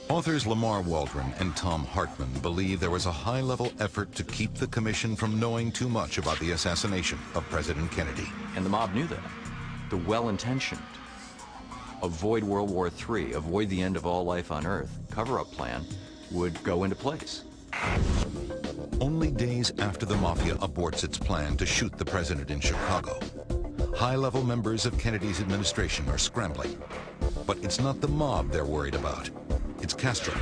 Authors Lamar Waldron and Tom Hartman believe there was a high-level effort to keep the commission from knowing too much about the assassination of President Kennedy. And the mob knew that. The well-intentioned, avoid World War III, avoid the end of all life on Earth cover-up plan would go into place. Only days after the mafia aborts its plan to shoot the president in Chicago, high-level members of Kennedy's administration are scrambling. But it's not the mob they're worried about. It's Castro.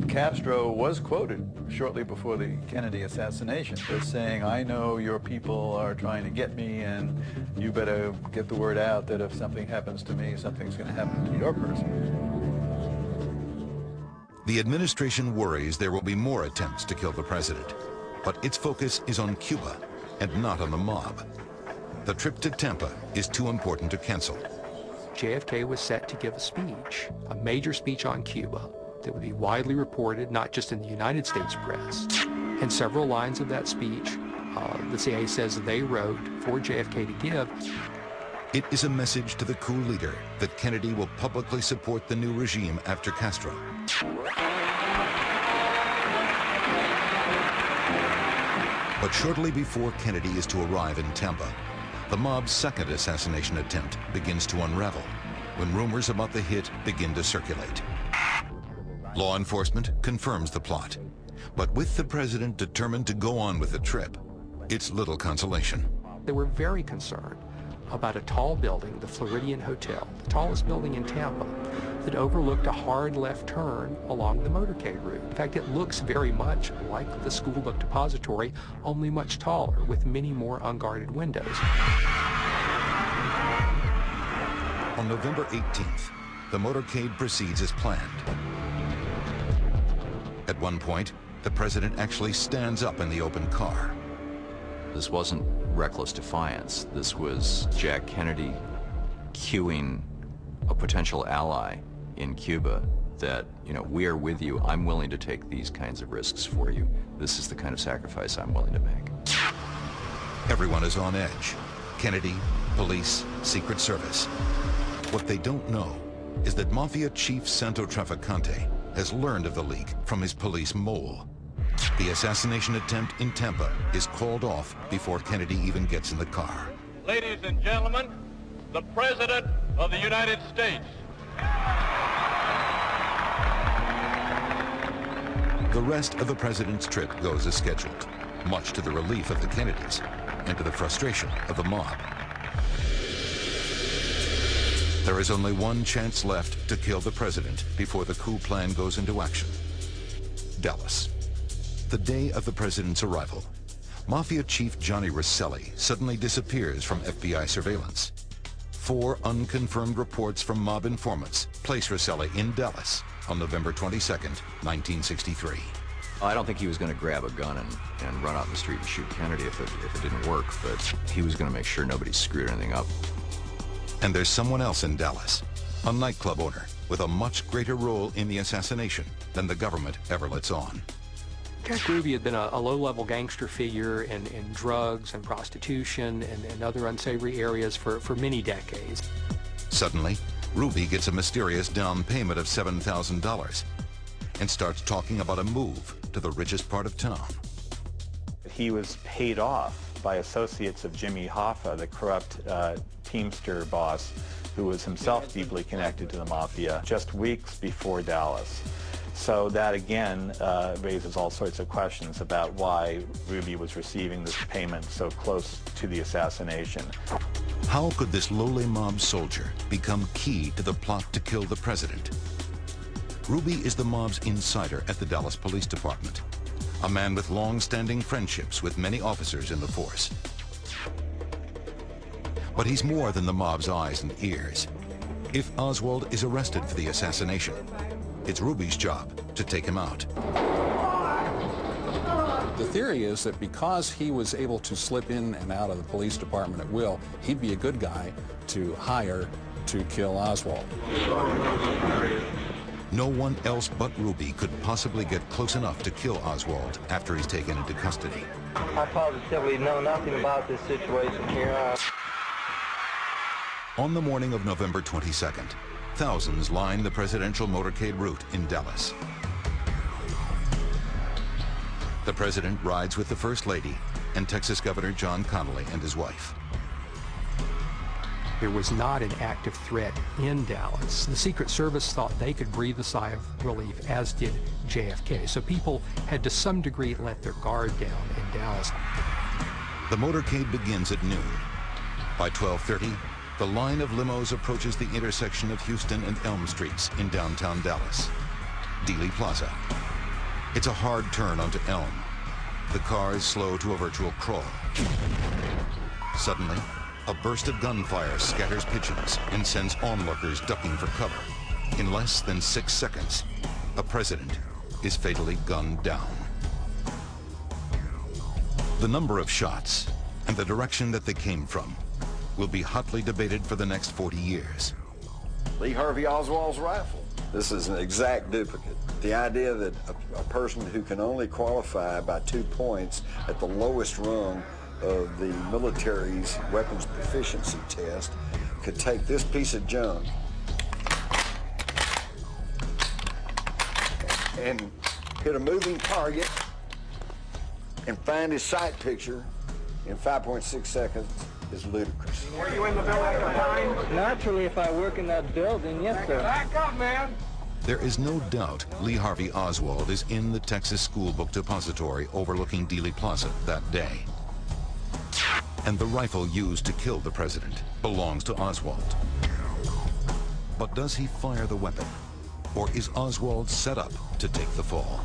Castro was quoted shortly before the Kennedy assassination as saying, "I know your people are trying to get me, and you better get the word out that if something happens to me, something's going to happen to your person." The administration worries there will be more attempts to kill the president, but its focus is on Cuba and not on the mob. The trip to Tampa is too important to cancel. JFK was set to give a speech, a major speech on Cuba that would be widely reported, not just in the United States press. And several lines of that speech, the CIA says they wrote for JFK to give. It is a message to the coup leader that Kennedy will publicly support the new regime after Castro. But shortly before Kennedy is to arrive in Tampa, the mob's second assassination attempt begins to unravel when rumors about the hit begin to circulate. Law enforcement confirms the plot, but with the president determined to go on with the trip, it's little consolation. They were very concerned about a tall building, the Floridian Hotel, the tallest building in Tampa, that overlooked a hard left turn along the motorcade route. In fact, it looks very much like the School Book Depository, only much taller, with many more unguarded windows. On November 18th, the motorcade proceeds as planned. At one point, the president actually stands up in the open car. This wasn't reckless defiance. This was Jack Kennedy cueing a potential ally in Cuba that, you know, we are with you. I'm willing to take these kinds of risks for you. This is the kind of sacrifice I'm willing to make. Everyone is on edge. Kennedy, police, Secret Service. What they don't know is that Mafia Chief Santo Trafficante has learned of the leak from his police mole. The assassination attempt in Tampa is called off before Kennedy even gets in the car. Ladies and gentlemen, the President of the United States. The rest of the president's trip goes as scheduled, much to the relief of the Kennedys and to the frustration of the mob. There is only one chance left to kill the president before the coup plan goes into action. Dallas. The day of the president's arrival, Mafia Chief Johnny Rosselli suddenly disappears from FBI surveillance. 4 unconfirmed reports from mob informants place Rosselli in Dallas on November 22nd, 1963. I don't think he was going to grab a gun and run out in the street and shoot Kennedy if it didn't work, but he was going to make sure nobody screwed anything up. And there's someone else in Dallas, a nightclub owner with a much greater role in the assassination than the government ever lets on. Jack Ruby had been a low-level gangster figure in drugs and prostitution and other unsavory areas for many decades. Suddenly, Ruby gets a mysterious down payment of $7,000 and starts talking about a move to the richest part of town. He was paid off by associates of Jimmy Hoffa, the corrupt Teamster boss, who was himself deeply connected to the mafia, just weeks before Dallas. So that again raises all sorts of questions about why Ruby was receiving this payment so close to the assassination. How could this lowly mob soldier become key to the plot to kill the president? Ruby is the mob's insider at the Dallas Police Department, a man with long-standing friendships with many officers in the force. But he's more than the mob's eyes and ears. If Oswald is arrested for the assassination, it's Ruby's job to take him out. The theory is that because he was able to slip in and out of the police department at will, he'd be a good guy to hire to kill Oswald. No one else but Ruby could possibly get close enough to kill Oswald after he's taken into custody. I positively know nothing about this situation here. On the morning of November 22nd, Thousands line the presidential motorcade route in Dallas. The president rides with the First Lady and Texas Governor John Connally and his wife. There was not an active threat in Dallas. The Secret Service thought they could breathe a sigh of relief, as did JFK. So people had to some degree let their guard down in Dallas. The motorcade begins at noon. By 12:30, the line of limos approaches the intersection of Houston and Elm Streets in downtown Dallas, Dealey Plaza. It's a hard turn onto Elm. The cars slow to a virtual crawl. Suddenly, a burst of gunfire scatters pigeons and sends onlookers ducking for cover. In less than 6 seconds, a president is fatally gunned down. The number of shots and the direction that they came from will be hotly debated for the next 40 years. Lee Harvey Oswald's rifle. This is an exact duplicate. The idea that a person who can only qualify by 2 points at the lowest rung of the military's weapons proficiency test could take this piece of junk and hit a moving target and find his sight picture in 5.6 seconds is ludicrous. Were you in the building at the time? Naturally, if I work in that building, yes, sir. Back up, man! There is no doubt Lee Harvey Oswald is in the Texas School Book Depository overlooking Dealey Plaza that day. And the rifle used to kill the president belongs to Oswald. But does he fire the weapon? Or is Oswald set up to take the fall?